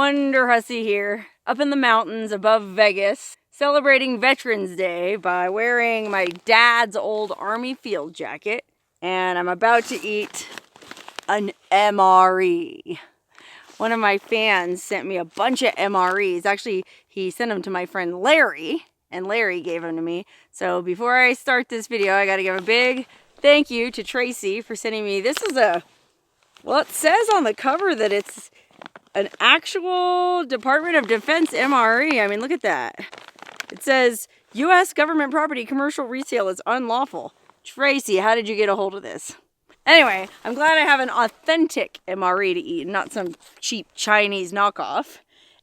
Wonderhussy here, up in the mountains above Vegas, celebrating Veterans Day by wearing my dad's old Army field jacket. And I'm about to eat an MRE. One of my fans sent me a bunch of MREs. Actually, he sent them to my friend Larry, and Larry gave them to me. So before I start this video, I gotta give a big thank you to Tracy for sending me. This is well, it says on the cover that it's an actual Department of Defense MRE. I mean, look at that. It says, U.S. government property commercial resale is unlawful. Tracy, how did you get a hold of this? Anyway, I'm glad I have an authentic MRE to eat, not some cheap Chinese knockoff.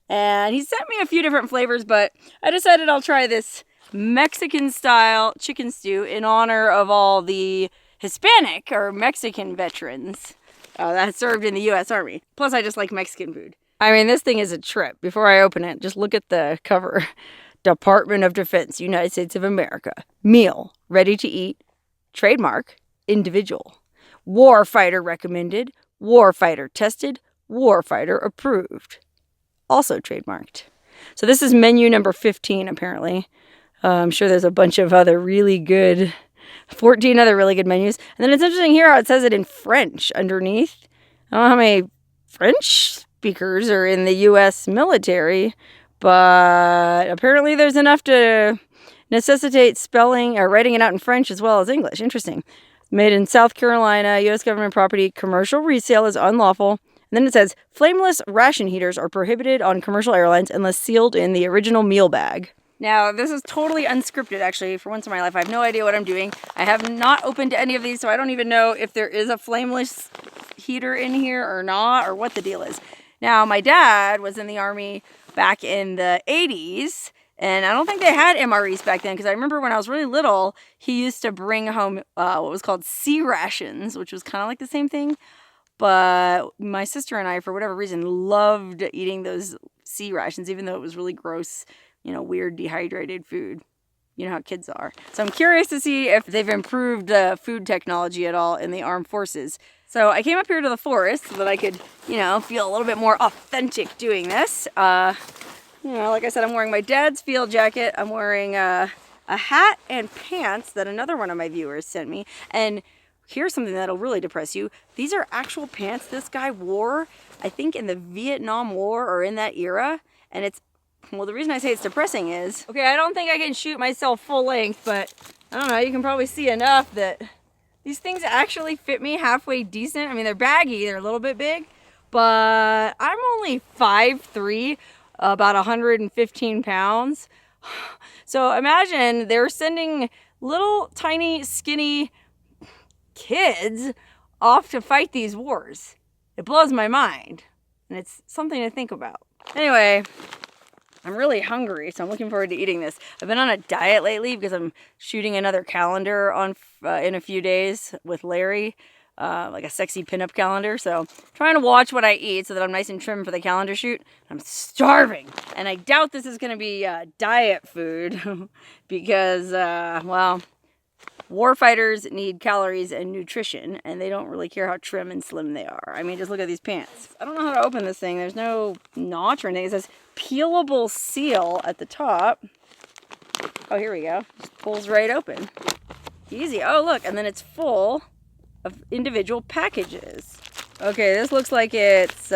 And he sent me a few different flavors, but I decided I'll try this Mexican-style chicken stew in honor of all the Hispanic or Mexican veterans that served in the U.S. Army. Plus, I just like Mexican food. I mean, this thing is a trip. Before I open it, just look at the cover. Department of Defense, United States of America. Meal, ready to eat. Trademark, individual. Warfighter recommended. Warfighter tested. Warfighter approved. Also trademarked. So this is menu number 15, apparently. I'm sure there's a bunch of other really good 14 other really good menus. And then it's interesting here how it says it in French underneath. I don't know how many French speakers are in the U.S. military, but apparently there's enough to necessitate spelling or writing it out in French as well as English. Interesting. Made in South Carolina, U.S. government property, commercial resale is unlawful. And then it says, flameless ration heaters are prohibited on commercial airlines unless sealed in the original meal bag. Now, this is totally unscripted, actually, for once in my life. I have no idea what I'm doing. I have not opened any of these, so I don't even know if there is a flameless heater in here or not, or what the deal is. Now, my dad was in the Army back in the 80s, and I don't think they had MREs back then, because I remember when I was really little, he used to bring home what was called sea rations, which was kind of like the same thing. But my sister and I, for whatever reason, loved eating those sea rations, even though it was really gross, you know, weird dehydrated food. You know how kids are. So I'm curious to see if they've improved food technology at all in the armed forces. So I came up here to the forest so that I could, you know, feel a little bit more authentic doing this. You know, like I said, I'm wearing my dad's field jacket. I'm wearing a hat and pants that another one of my viewers sent me. And here's something that'll really depress you. These are actual pants this guy wore, I think, in the Vietnam War or in that era. And it's, well, the reason I say it's depressing is, okay, I don't think I can shoot myself full length, but I don't know, you can probably see enough that these things actually fit me halfway decent. I mean, they're baggy, they're a little bit big, but I'm only 5'3", about 115 pounds. So imagine they're sending little tiny skinny kids off to fight these wars. It blows my mind, and it's something to think about. Anyway, I'm really hungry, so I'm looking forward to eating this. I've been on a diet lately because I'm shooting another calendar on in a few days with Larry, like a sexy pinup calendar. So I'm trying to watch what I eat so that I'm nice and trim for the calendar shoot. I'm starving, and I doubt this is going to be diet food because, well, warfighters need calories and nutrition, and they don't really care how trim and slim they are. I mean, just look at these pants. I don't know how to open this thing. There's no notch or anything. It says peelable seal at the top. Oh, here we go. Just pulls right open. Easy. Oh, look, and then it's full of individual packages. Okay, this looks like it's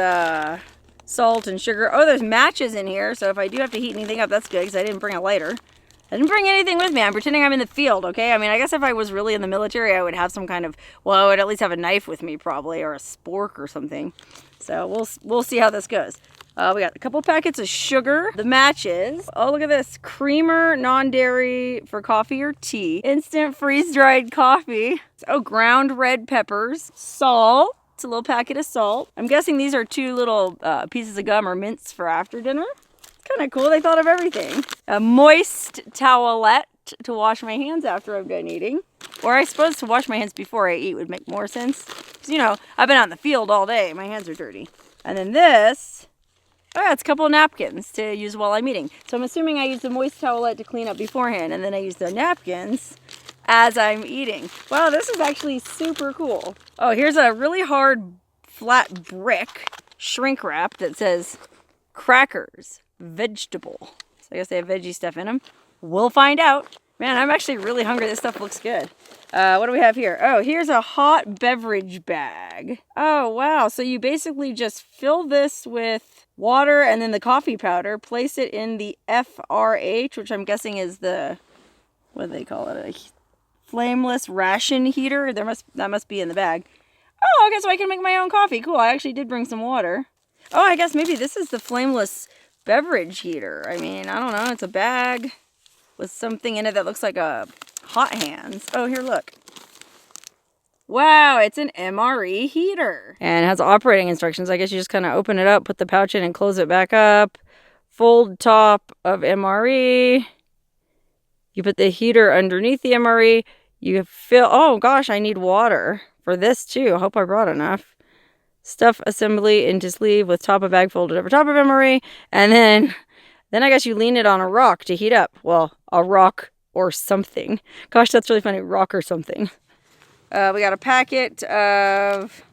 salt and sugar. Oh, there's matches in here, so if I do have to heat anything up, that's good, because I didn't bring a lighter. I didn't bring anything with me. I'm pretending I'm in the field, okay? I mean, I guess if I was really in the military, I would have some kind of, well, I would at least have a knife with me probably, or a spork or something. So we'll see how this goes. We got a couple packets of sugar, the matches. Oh, look at this. Creamer, non-dairy for coffee or tea. Instant freeze-dried coffee. Oh, ground red peppers. Salt. It's a little packet of salt. I'm guessing these are 2 little pieces of gum or mints for after dinner. Kind of cool. They thought of everything. A moist towelette to wash my hands after I'm done eating. Or I suppose to wash my hands before I eat would make more sense. Because, you know, I've been out in the field all day. My hands are dirty. And then this, oh yeah, it's a couple of napkins to use while I'm eating. So I'm assuming I use the moist towelette to clean up beforehand. And then I use the napkins as I'm eating. Wow, this is actually super cool. Oh, here's a really hard flat brick shrink wrap that says crackers, vegetable. So I guess they have veggie stuff in them. We'll find out. Man, I'm actually really hungry. This stuff looks good. What do we have here? Oh, here's a hot beverage bag. Oh, wow. So you basically just fill this with water and then the coffee powder, place it in the FRH, which I'm guessing is the, what do they call it? A flameless ration heater. That must be in the bag. Oh, okay, so I can make my own coffee. Cool. I actually did bring some water. Oh, I guess maybe this is the flameless beverage heater. I mean, I don't know. It's a bag with something in it that looks like a hot hands. Oh, here, look. Wow, it's an MRE heater. And it has operating instructions. I guess you just kind of open it up, put the pouch in and close it back up. Fold top of MRE. You put the heater underneath the MRE. You fill, oh gosh, I need water for this too. I hope I brought enough. Stuff assembly into sleeve with top of bag folded over top of MRE. And then I guess you lean it on a rock to heat up. Well, a rock or something. Gosh, that's really funny. Rock or something. We got a packet of,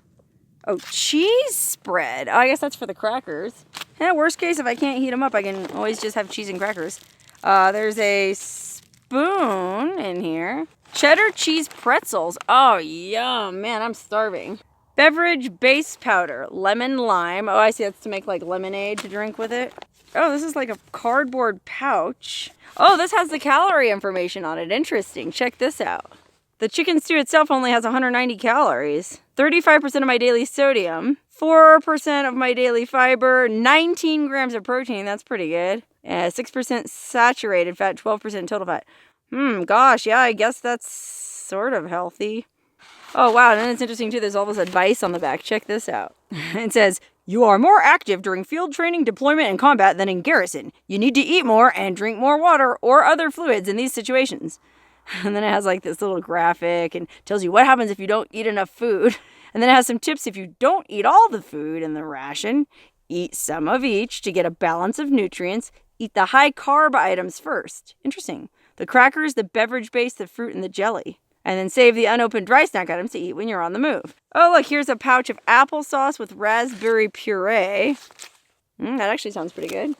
cheese spread. Oh, I guess that's for the crackers. Yeah, worst case, if I can't heat them up, I can always just have cheese and crackers. There's a spoon in here. Cheddar cheese pretzels. Oh, yum. Man, I'm starving. Beverage base powder. Lemon lime. Oh, I see. That's to make like lemonade to drink with it. Oh, this is like a cardboard pouch. Oh, this has the calorie information on it. Interesting. Check this out. The chicken stew itself only has 190 calories. 35% of my daily sodium. 4% of my daily fiber. 19 grams of protein. That's pretty good. 6% saturated fat. 12% total fat. Gosh, yeah, I guess that's sort of healthy. Oh, wow, and then it's interesting, too. There's all this advice on the back. Check this out. It says, you are more active during field training, deployment, and combat than in garrison. You need to eat more and drink more water or other fluids in these situations. And then it has like this little graphic and tells you what happens if you don't eat enough food. And then it has some tips if you don't eat all the food in the ration. Eat some of each to get a balance of nutrients. Eat the high carb items first. Interesting. The crackers, the beverage base, the fruit, and the jelly. And then save the unopened dry snack items to eat when you're on the move. Oh, look, here's a pouch of applesauce with raspberry puree. That actually sounds pretty good.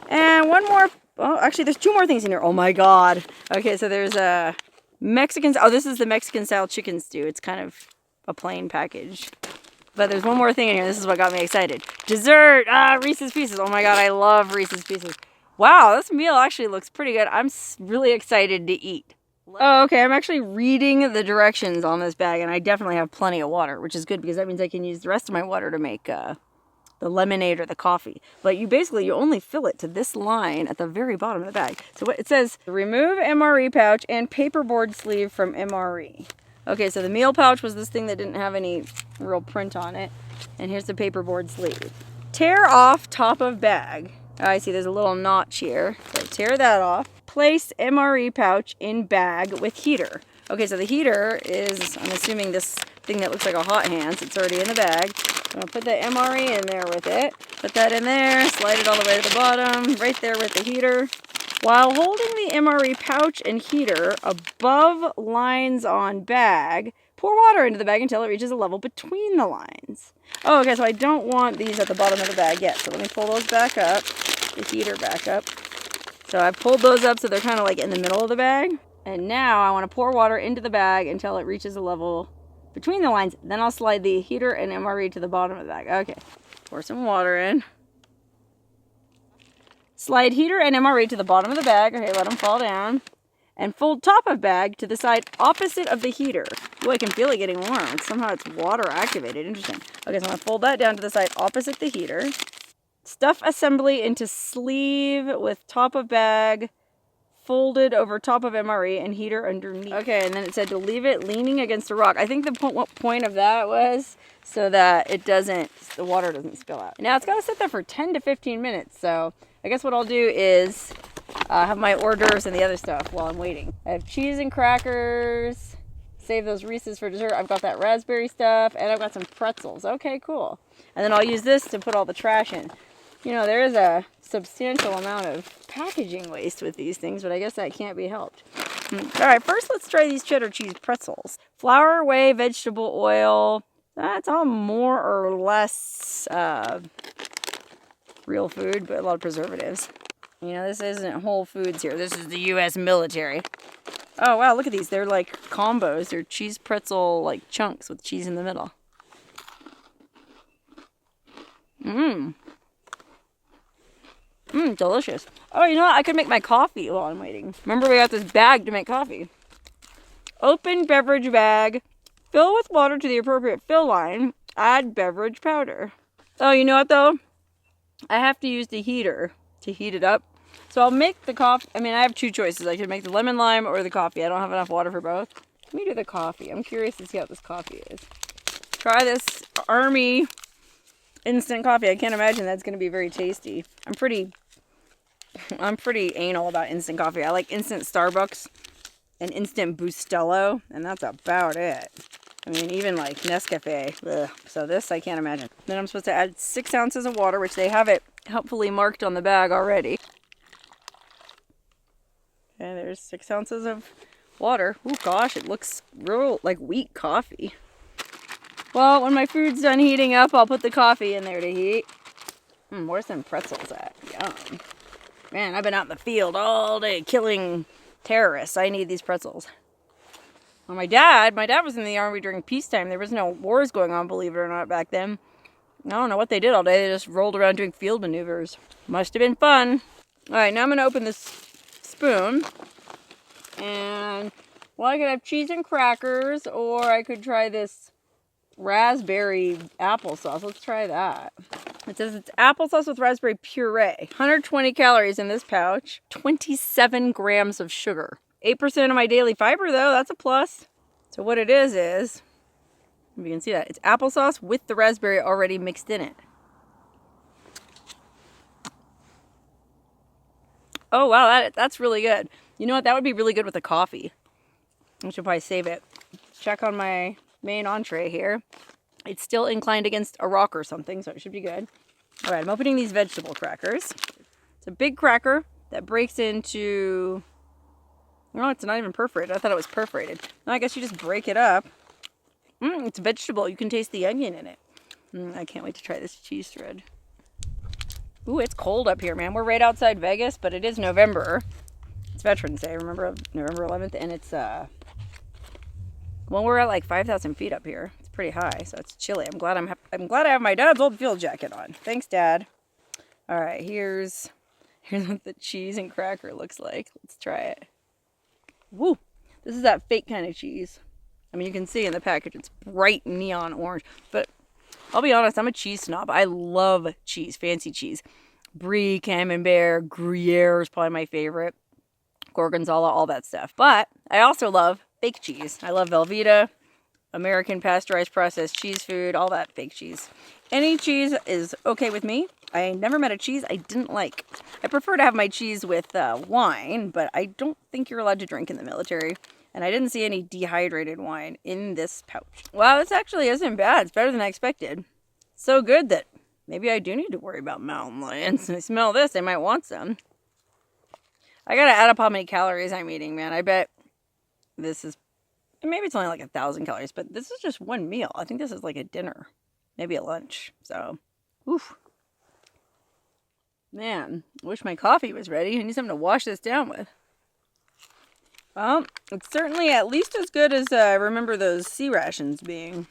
And one more. Oh, actually, there's two more things in here. Oh, my God. Okay, so there's a Mexican. Oh, this is the Mexican-style chicken stew. It's kind of a plain package. But there's one more thing in here. This is what got me excited. Dessert. Reese's Pieces. Oh, my God, I love Reese's Pieces. Wow, this meal actually looks pretty good. I'm really excited to eat. Oh, okay, I'm actually reading the directions on this bag, and I definitely have plenty of water, which is good because that means I can use the rest of my water to make the lemonade or the coffee. But you only fill it to this line at the very bottom of the bag. So what it says, remove MRE pouch and paperboard sleeve from MRE. Okay, so the meal pouch was this thing that didn't have any real print on it. And here's the paperboard sleeve. Tear off top of bag. Oh, I see there's a little notch here. So tear that off. Place MRE pouch in bag with heater. Okay, so the heater is, I'm assuming this thing that looks like a hot hands. It's already in the bag. I'm going to put the MRE in there with it. Put that in there, slide it all the way to the bottom, right there with the heater. While holding the MRE pouch and heater above lines on bag, pour water into the bag until it reaches a level between the lines. Oh, okay, so I don't want these at the bottom of the bag yet. So let me pull those back up, the heater back up. So I've pulled those up so they're kind of like in the middle of the bag. And now I want to pour water into the bag until it reaches a level between the lines. Then I'll slide the heater and MRE to the bottom of the bag. Okay, pour some water in. Slide heater and MRE to the bottom of the bag. Okay, let them fall down. And fold top of bag to the side opposite of the heater. Ooh, I can feel it getting warm. Somehow it's water activated. Interesting. Okay, so I'm going to fold that down to the side opposite the heater. Stuff assembly into sleeve with top of bag folded over top of MRE and heater underneath. Okay, and then it said to leave it leaning against a rock. I think the point of that was so that the water doesn't spill out. Now it's got to sit there for 10 to 15 minutes. So I guess what I'll do is have my hors d'oeuvres and the other stuff while I'm waiting. I have cheese and crackers. Save those Reese's for dessert. I've got that raspberry stuff, and I've got some pretzels. Okay, cool. And then I'll use this to put all the trash in. You know, there is a substantial amount of packaging waste with these things, but I guess that can't be helped. All right, first let's try these cheddar cheese pretzels. Flour, whey, vegetable oil. That's all more or less real food, but a lot of preservatives. You know, this isn't Whole Foods here. This is the U.S. military. Oh, wow, look at these. They're like combos. They're cheese pretzel, like chunks with cheese in the middle. Mmm. Mmm, delicious. Oh, you know what? I could make my coffee while I'm waiting. Remember, we got this bag to make coffee. Open beverage bag. Fill with water to the appropriate fill line. Add beverage powder. Oh, you know what, though? I have to use the heater to heat it up. So I'll make the coffee. I mean, I have two choices. I could make the lemon lime or the coffee. I don't have enough water for both. Let me do the coffee. I'm curious to see how this coffee is. Try this Army instant coffee. I can't imagine that's going to be very tasty. I'm pretty anal about instant coffee. I like instant Starbucks and instant Bustelo, and that's about it. I mean, even like Nescafe. Ugh. So this, I can't imagine. Then I'm supposed to add 6 ounces of water, which they have it helpfully marked on the bag already. Okay, there's 6 ounces of water. Oh gosh, it looks real like weak coffee. Well, when my food's done heating up, I'll put the coffee in there to heat. Where's some pretzels at? Yum. Man, I've been out in the field all day killing terrorists. I need these pretzels. Well, my dad was in the Army during peacetime. There was no wars going on, believe it or not, back then. I don't know what they did all day. They just rolled around doing field maneuvers. Must have been fun. All right, now I'm going to open this spoon. And, well, I could have cheese and crackers, or I could try this raspberry applesauce. Let's try that. It says it's applesauce with raspberry puree. 120 calories in this pouch. 27 grams of sugar. 8% of my daily fiber, though. That's a plus. So what it is, if you can see that, it's applesauce with the raspberry already mixed in it. Oh, wow, that's really good. You know what? That would be really good with a coffee. I should probably save it. Check on my main entree here. It's still inclined against a rock or something, so it should be good. All right, I'm opening these vegetable crackers. It's a big cracker that breaks into... No, it's not even perforated. I thought it was perforated. No, I guess you just break it up. It's vegetable. You can taste the onion in it. I can't wait to try this cheese thread. Ooh, it's cold up here, man. We're right outside Vegas, but it is November. It's Veterans Day, remember? November 11th, and it's, well, we're at like 5,000 feet up here. It's pretty high, so it's chilly. I'm glad I have my dad's old field jacket on. Thanks, Dad. All right, here's what the cheese and cracker looks like. Let's try it. Woo! This is that fake kind of cheese. I mean, you can see in the package, it's bright neon orange. But I'll be honest, I'm a cheese snob. I love cheese, fancy cheese. Brie, Camembert, Gruyere is probably my favorite. Gorgonzola, all that stuff. But I also love fake cheese. I love Velveeta, American pasteurized processed cheese food, all that fake cheese. Any cheese is okay with me. I never met a cheese I didn't like. I prefer to have my cheese with wine, but I don't think you're allowed to drink in the military. And I didn't see any dehydrated wine in this pouch. Wow, this actually isn't bad. It's better than I expected. So good that maybe I do need to worry about mountain lions. I smell this, I might want some. I gotta add up how many calories I'm eating, man. I bet this is, maybe it's only like 1,000 calories, but this is just one meal. I think this is like a dinner, maybe a lunch. So, oof. Man, I wish my coffee was ready. I need something to wash this down with. Well, it's certainly at least as good as I remember those sea rations being.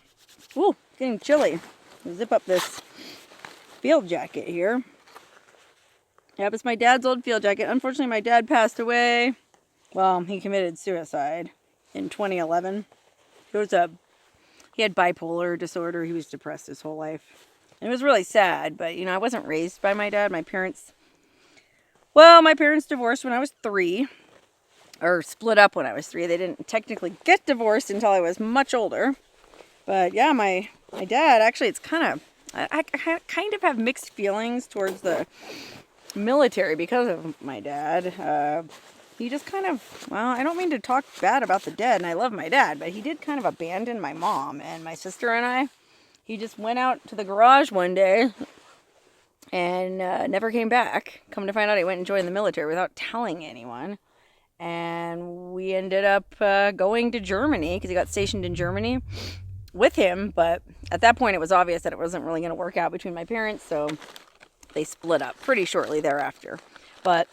Ooh, getting chilly. Zip up this field jacket here. Yep, it's my dad's old field jacket. Unfortunately, my dad passed away. Well, he committed suicide in 2011. He had bipolar disorder. He was depressed his whole life. And it was really sad, but, you know, I wasn't raised by my dad. My parents divorced when I was 3. Or split up when I was 3. They didn't technically get divorced until I was much older. But, yeah, my dad, actually, it's kind of... I kind of have mixed feelings towards the military because of my dad. He just kind of... Well, I don't mean to talk bad about the dead, and I love my dad, but he did kind of abandon my mom and my sister and I. He just went out to the garage one day and never came back. Come to find out, he went and joined the military without telling anyone. And we ended up going to Germany because he got stationed in Germany with him. But at that point, it was obvious that it wasn't really going to work out between my parents. So they split up pretty shortly thereafter. But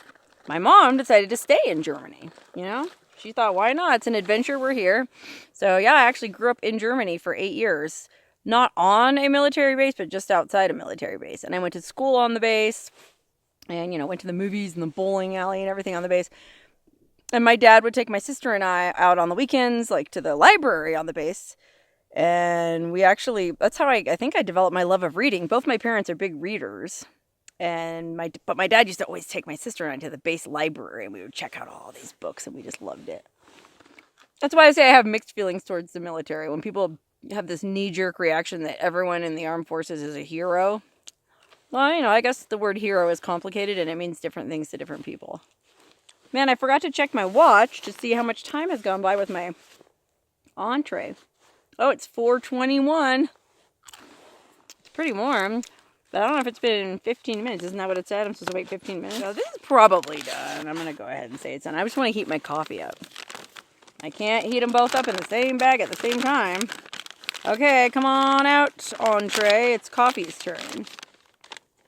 my mom decided to stay in Germany, you know? She thought, why not? It's an adventure, we're here. So yeah, I actually grew up in Germany for 8 years. Not on a military base, but just outside a military base. And I went to school on the base. And, you know, went to the movies and the bowling alley and everything on the base. And my dad would take my sister and I out on the weekends, like to the library on the base. And we actually, that's how I think I developed my love of reading. Both my parents are big readers. But my dad used to always take my sister and I to the base library and we would check out all these books and we just loved it. That's why I say I have mixed feelings towards the military. When people have this knee-jerk reaction that everyone in the armed forces is a hero. Well, you know, I guess the word hero is complicated and it means different things to different people. Man, I forgot to check my watch to see how much time has gone by with my entree. Oh, it's 4:21. It's pretty warm. But I don't know if it's been 15 minutes. Isn't that what it said? I'm supposed to wait 15 minutes? So this is probably done. I'm going to go ahead and say it's done. I just want to heat my coffee up. I can't heat them both up in the same bag at the same time. Okay, come on out, entree. It's coffee's turn.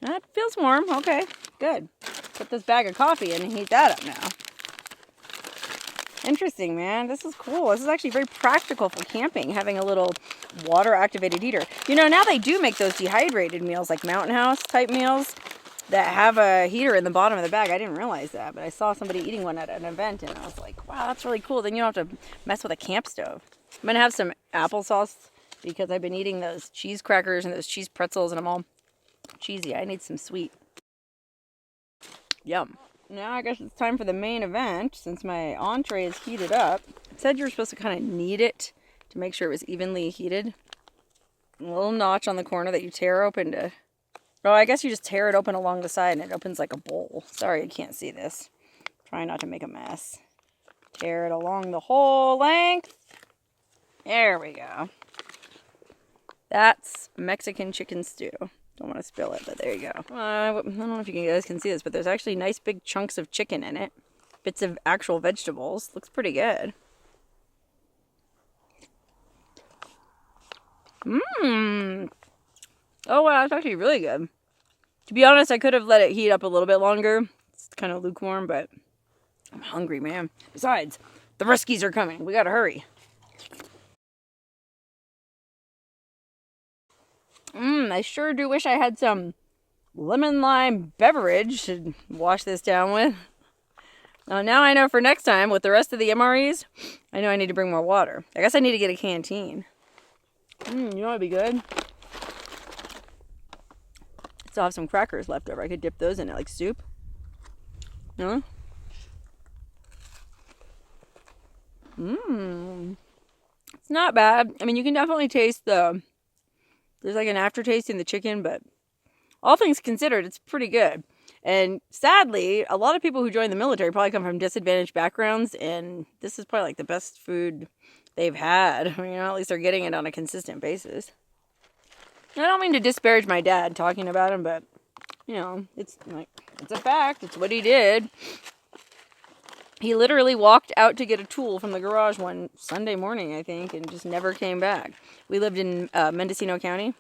That feels warm. Okay, good. Put this bag of coffee in and heat that up now. Interesting, man. This is cool. This is actually very practical for camping, having a little water-activated heater. You know, now they do make those dehydrated meals, like Mountain House type meals, that have a heater in the bottom of the bag. I didn't realize that, but I saw somebody eating one at an event, and I was like, wow, that's really cool. Then you don't have to mess with a camp stove. I'm going to have some applesauce because I've been eating those cheese crackers and those cheese pretzels, and I'm all cheesy. I need some sweet. Yum. Now I guess it's time for the main event, since my entree is heated up. It said you're supposed to kind of knead it to make sure it was evenly heated. A little notch on the corner that you tear open to... Oh, I guess you just tear it open along the side and it opens like a bowl. Sorry, you can't see this. Try not to make a mess. Tear it along the whole length. There we go. That's Mexican chicken stew. Don't want to spill it, but there you go. I don't know if you guys can see this, but there's actually nice big chunks of chicken in it. Bits of actual vegetables. Looks pretty good. Mmm. Oh, wow, that's actually really good. To be honest, I could have let it heat up a little bit longer. It's kind of lukewarm, but I'm hungry, man. Besides, the Ruskies are coming. We gotta hurry. I sure do wish I had some lemon lime beverage to wash this down with. Now I know for next time with the rest of the MREs, I know I need to bring more water. I guess I need to get a canteen. You know what'd be good? Still have some crackers left over. I could dip those in it like soup. Huh? It's not bad. I mean, you can definitely taste there's like an aftertaste in the chicken, but all things considered, it's pretty good. And sadly, a lot of people who join the military probably come from disadvantaged backgrounds, and this is probably like the best food they've had. You know, at least they're getting it on a consistent basis. I don't mean to disparage my dad talking about him, but, you know, it's a fact. It's what he did. He literally walked out to get a tool from the garage one Sunday morning, I think, and just never came back. We lived in Mendocino County.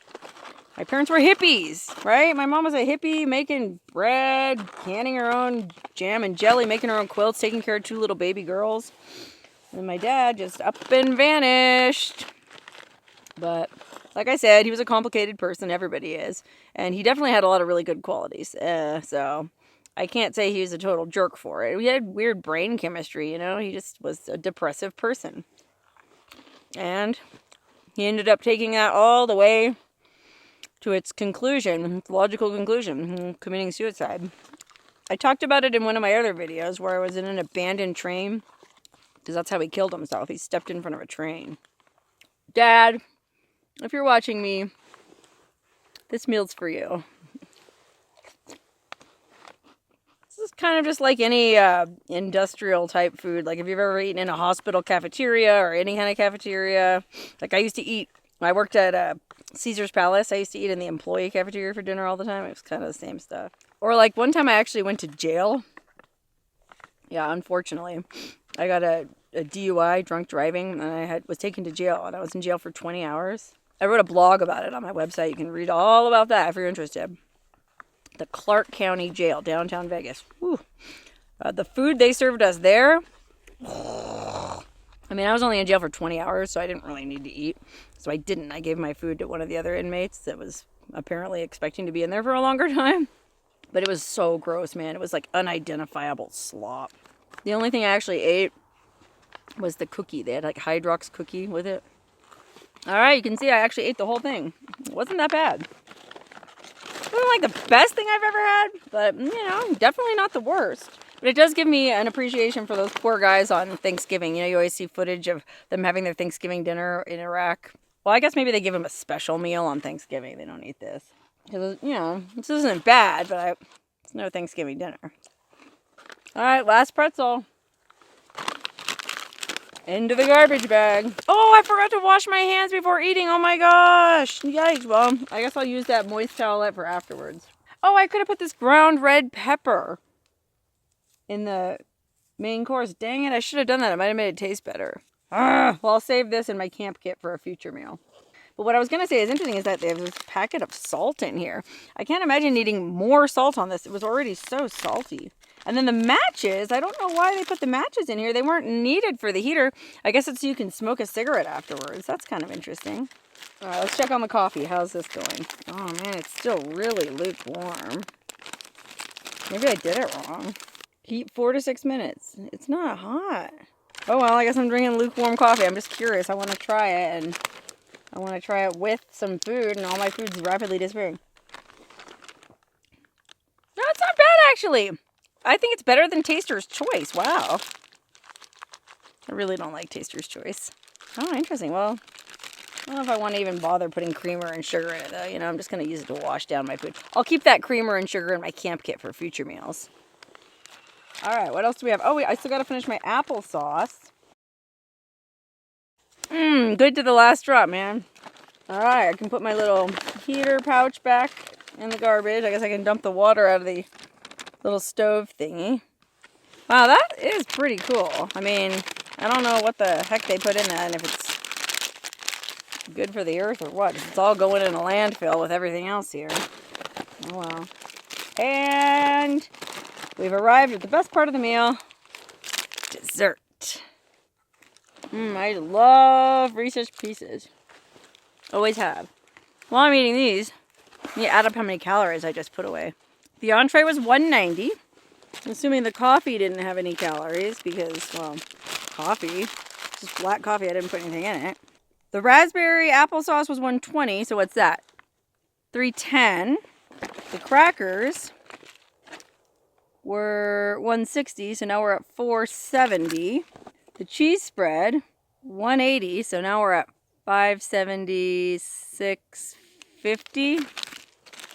My parents were hippies, right? My mom was a hippie, making bread, canning her own jam and jelly, making her own quilts, taking care of 2 little baby girls. And my dad just up and vanished. But like I said, he was a complicated person. Everybody is. And he definitely had a lot of really good qualities. So I can't say he was a total jerk for it. We had weird brain chemistry, you know. He just was a depressive person. And he ended up taking that all the way to its conclusion, its logical conclusion, committing suicide. I talked about it in one of my other videos where I was in an abandoned train, because that's how he killed himself. He stepped in front of a train. Dad, if you're watching me, this meal's for you. This is kind of just like any industrial type food. Like if you've ever eaten in a hospital cafeteria or any kind of cafeteria. Like I used to eat, when I worked at Caesar's Palace, I used to eat in the employee cafeteria for dinner all the time. It was kind of the same stuff. Or like one time I actually went to jail. Yeah, unfortunately. I got a DUI, drunk driving, and I was taken to jail. And I was in jail for 20 hours. I wrote a blog about it on my website. You can read all about that if you're interested. The Clark County Jail, downtown Vegas. Whew. The food they served us there. I mean, I was only in jail for 20 hours, so I didn't really need to eat. So I didn't. I gave my food to one of the other inmates that was apparently expecting to be in there for a longer time. But it was so gross, man. It was like unidentifiable slop. The only thing I actually ate was the cookie. They had like Hydrox cookie with it. All right, you can see I actually ate the whole thing. It wasn't that bad. It wasn't like the best thing I've ever had, but, you know, definitely not the worst. But it does give me an appreciation for those poor guys on Thanksgiving. You know, you always see footage of them having their Thanksgiving dinner in Iraq. Well, I guess maybe they give them a special meal on Thanksgiving. They don't eat this. Because, you know, this isn't bad, but it's no Thanksgiving dinner. All right, last pretzel. Into the garbage bag. Oh, I forgot to wash my hands before eating. Oh my gosh. Yikes. Well, I guess I'll use that moist towelette for afterwards. Oh, I could have put this ground red pepper in the main course. Dang it, I should have done that. It might have made it taste better. Well, I'll save this in my camp kit for a future meal. But what I was going to say is interesting is that they have this packet of salt in here. I can't imagine needing more salt on this. It was already so salty. And then the matches, I don't know why they put the matches in here. They weren't needed for the heater. I guess it's so you can smoke a cigarette afterwards. That's kind of interesting. All right, let's check on the coffee. How's this going? Oh man, it's still really lukewarm. Maybe I did it wrong. Heat 4 to 6 minutes. It's not hot. Oh well, I guess I'm drinking lukewarm coffee. I'm just curious. I want to try it, and I want to try it with some food, and all my food's rapidly disappearing. No, it's not bad actually. I think it's better than Taster's Choice. Wow. I really don't like Taster's Choice. Oh, interesting. Well, I don't know if I want to even bother putting creamer and sugar in it, though. You know, I'm just going to use it to wash down my food. I'll keep that creamer and sugar in my camp kit for future meals. All right, what else do we have? Oh, wait, I still got to finish my applesauce. Good to the last drop, man. All right, I can put my little heater pouch back in the garbage. I guess I can dump the water out of the little stove thingy. Wow, that is pretty cool. I mean, I don't know what the heck they put in that and if it's good for the earth or what. It's all going in a landfill with everything else here. Oh well. And we've arrived at the best part of the meal. Dessert. I love Reese's Pieces. Always have. While I'm eating these, you add up how many calories I just put away. The entree was $1.90. I'm assuming the coffee didn't have any calories because, well, coffee. Just black coffee. I didn't put anything in it. The raspberry applesauce was $1.20. So what's that? $3.10. The crackers were $1.60. So now we're at $4.70. The cheese spread, $1.80. So now we're at $5.76.50.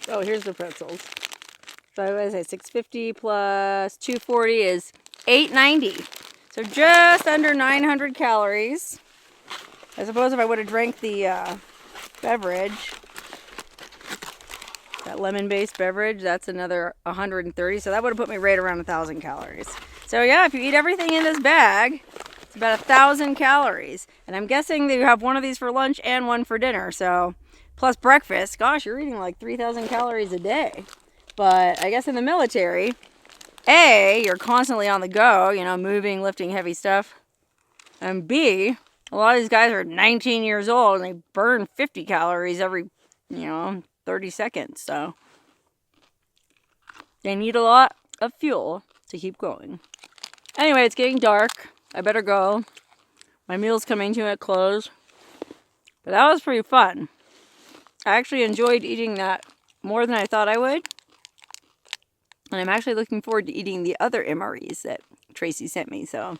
Oh, here's the pretzels. So what did I say? $6.50 plus $2.40 is $8.90. So just under 900 calories. I suppose if I would have drank the beverage, that lemon-based beverage, that's another 130. So that would have put me right around 1,000 calories. So yeah, if you eat everything in this bag, it's about 1,000 calories. And I'm guessing that you have one of these for lunch and one for dinner. So plus breakfast, gosh, you're eating like 3,000 calories a day. But I guess in the military, A, you're constantly on the go, you know, moving, lifting heavy stuff. And B, a lot of these guys are 19 years old and they burn 50 calories every, 30 seconds. So they need a lot of fuel to keep going. Anyway, it's getting dark. I better go. My meal's coming to a close. But that was pretty fun. I actually enjoyed eating that more than I thought I would. And I'm actually looking forward to eating the other MREs that Tracy sent me. So,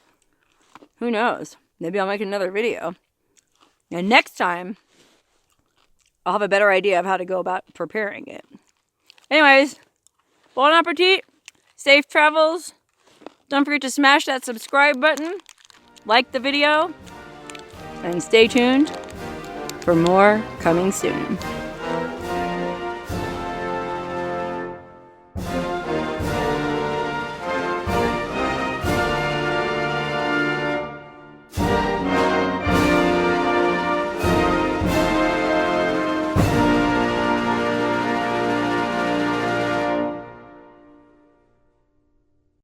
who knows? Maybe I'll make another video. And next time, I'll have a better idea of how to go about preparing it. Anyways, bon appetit. Safe travels. Don't forget to smash that subscribe button. Like the video. And stay tuned for more coming soon.